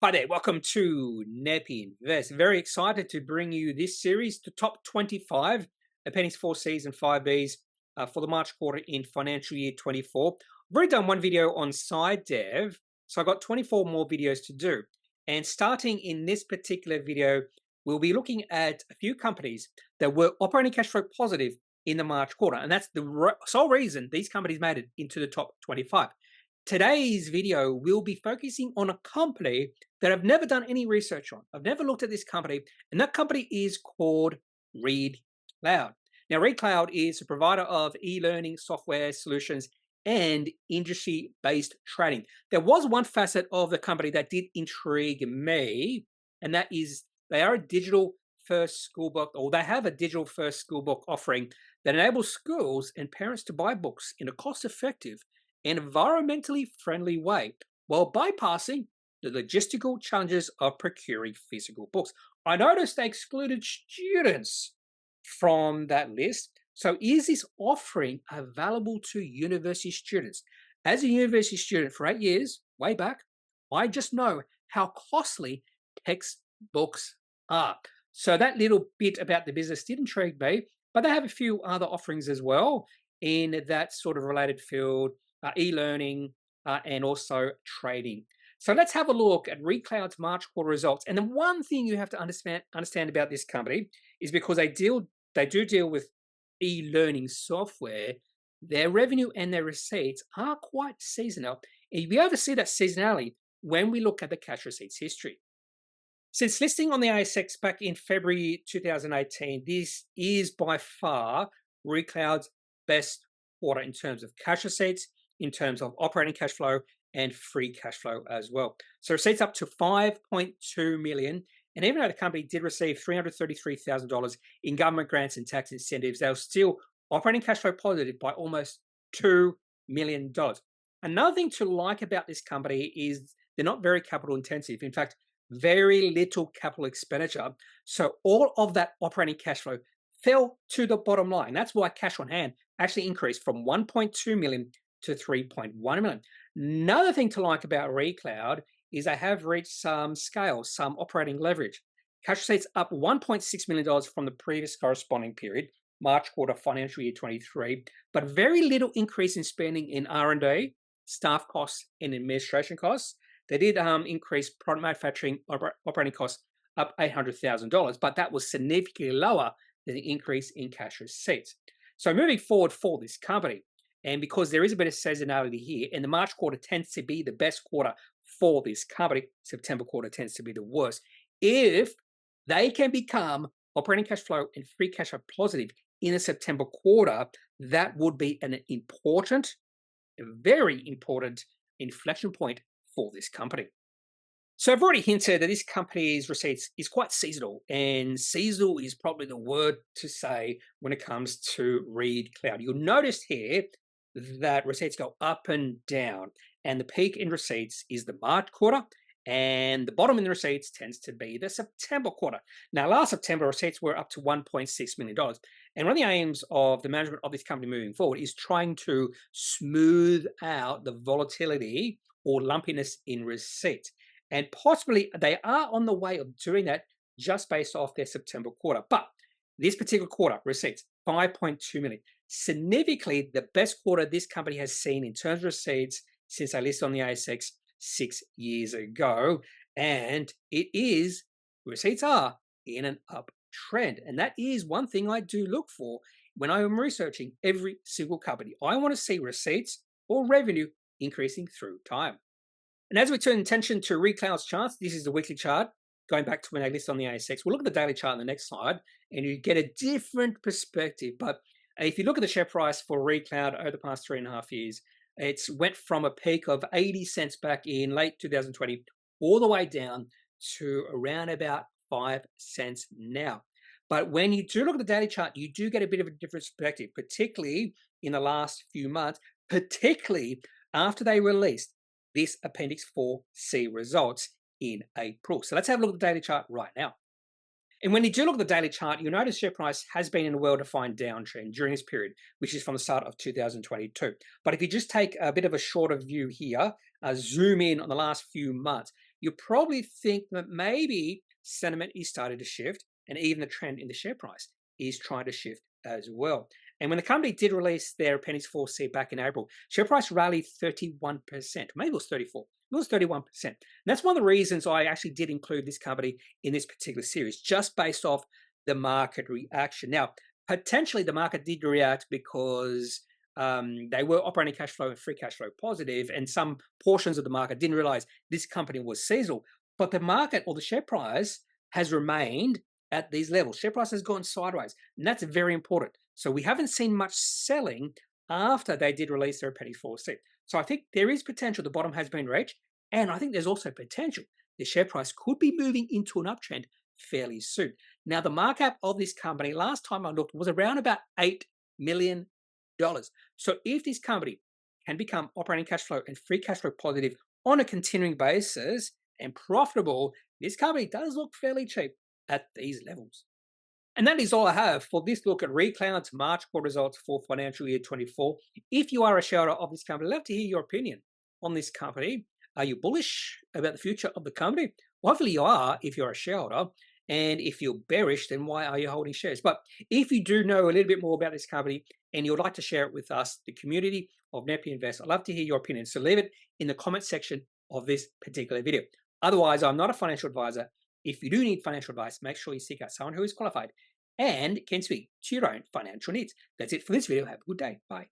Hi there, welcome to Kneppy Invest. Very excited to bring you this series, the top 25 Appendix 4Cs and 5Bs for the March quarter in financial year 24. I've already done one video on side dev, so I've got 24 more videos to do. And starting in this particular video, we'll be looking at a few companies that were operating cash flow positive in the March quarter. And that's the sole reason these companies made it into the top 25. Today's video will be focusing on a company that I've never done any research on. I've never looked at this company, and that company is called Readcloud. Now, Readcloud is a provider of e-learning software solutions and industry-based trading. There was one facet of the company that did intrigue me, and that is they are a digital-first school book, or they have a digital-first school book offering that enables schools and parents to buy books in a cost-effective and environmentally friendly way while bypassing the logistical challenges of procuring physical books. I noticed they excluded students from that list. So is this offering available to university students? As a university student for 8 years, way back, I just know how costly textbooks are. So that little bit about the business did intrigue me, but they have a few other offerings as well in that sort of related field, e-learning, and also trading. So let's have a look at Readcloud's March quarter results. And the one thing you have to understand about this company is because they do deal with e-learning software, their revenue and their receipts are quite seasonal. And you'll be able to see that seasonality when we look at the cash receipts history. Since listing on the ASX back in February 2018, this is by far Readcloud's best quarter in terms of cash receipts, in terms of operating cash flow, and free cash flow as well. So receipts up to $5.2 million. And even though the company did receive $333,000 in government grants and tax incentives, they were still operating cash flow positive by almost $2 million. Another thing to like about this company is they're not very capital intensive. In fact, very little capital expenditure. So all of that operating cash flow fell to the bottom line. That's why cash on hand actually increased from 1.2 million to 3.1 million. Another thing to like about Readcloud is they have reached some scale, some operating leverage. Cash receipts up $1.6 million from the previous corresponding period, March quarter financial year 23, but very little increase in spending in R&D, staff costs, and administration costs. They did increase product manufacturing operating costs up $800,000, but that was significantly lower than the increase in cash receipts. So moving forward for this company, and because there is a bit of seasonality here, and the March quarter tends to be the best quarter for this company, September quarter tends to be the worst. If they can become operating cash flow and free cash flow positive in the September quarter, that would be an important, a very important inflection point for this company. So I've already hinted that this company's receipts is quite seasonal, and seasonal is probably the word to say when it comes to Readcloud. You'll notice here that receipts go up and down, and the peak in receipts is the March quarter, and the bottom in the receipts tends to be the September quarter. Now, last September, receipts were up to $1.6 million. And one of the aims of the management of this company moving forward is trying to smooth out the volatility or lumpiness in receipts. And possibly they are on the way of doing that just based off their September quarter. But this particular quarter, receipts, 5.2 million. Significantly, the best quarter this company has seen in terms of receipts since they listed on the ASX 6 years ago. And receipts are in an uptrend. And that is one thing I do look for when I am researching every single company. I want to see receipts or revenue increasing through time. And as we turn attention to Readcloud's charts, this is the weekly chart, going back to when they listed on the ASX. We'll look at the daily chart on the next slide, and you get a different perspective. But if you look at the share price for Readcloud over the past 3.5 years, it's went from a peak of 80 cents back in late 2020 all the way down to around about 5 cents now. But when you do look at the daily chart, you do get a bit of a different perspective, particularly in the last few months, particularly after they released this Appendix 4C results in April. So let's have a look at the daily chart right now. And when you do look at the daily chart, you'll notice share price has been in a well-defined downtrend during this period, which is from the start of 2022. But if you just take a bit of a shorter view here, zoom in on the last few months, you probably think that maybe sentiment is starting to shift, and even the trend in the share price is trying to shift as well. And when the company did release their Appendix 4C back in April, share price rallied 31%. Maybe it was 34. It was 31%. And that's one of the reasons I actually did include this company in this particular series, just based off the market reaction. Now, potentially the market did react because they were operating cash flow and free cash flow positive, and some portions of the market didn't realize this company was seasonal. But the market, or the share price, has remained at these levels. Share price has gone sideways, and that's very important. So we haven't seen much selling after they did release their Appendix 4C. So I think there is potential. The bottom has been reached, and I think there's also potential the share price could be moving into an uptrend fairly soon. Now, the market cap of this company, last time I looked, was around about $8 million. So if this company can become operating cash flow and free cash flow positive on a continuing basis and profitable, this company does look fairly cheap at these levels. And that is all I have for this look at Readcloud's March quarter results for financial year 24. If you are a shareholder of this company, I'd love to hear your opinion on this company. Are you bullish about the future of the company? Well, hopefully you are if you're a shareholder. And if you're bearish, then why are you holding shares? But if you do know a little bit more about this company and you'd like to share it with us, the community of Kneppy Invest, I'd love to hear your opinion. So leave it in the comment section of this particular video. Otherwise, I'm not a financial advisor. If you do need financial advice, make sure you seek out someone who is qualified and can speak to your own financial needs. That's it for this video. Have a good day. Bye.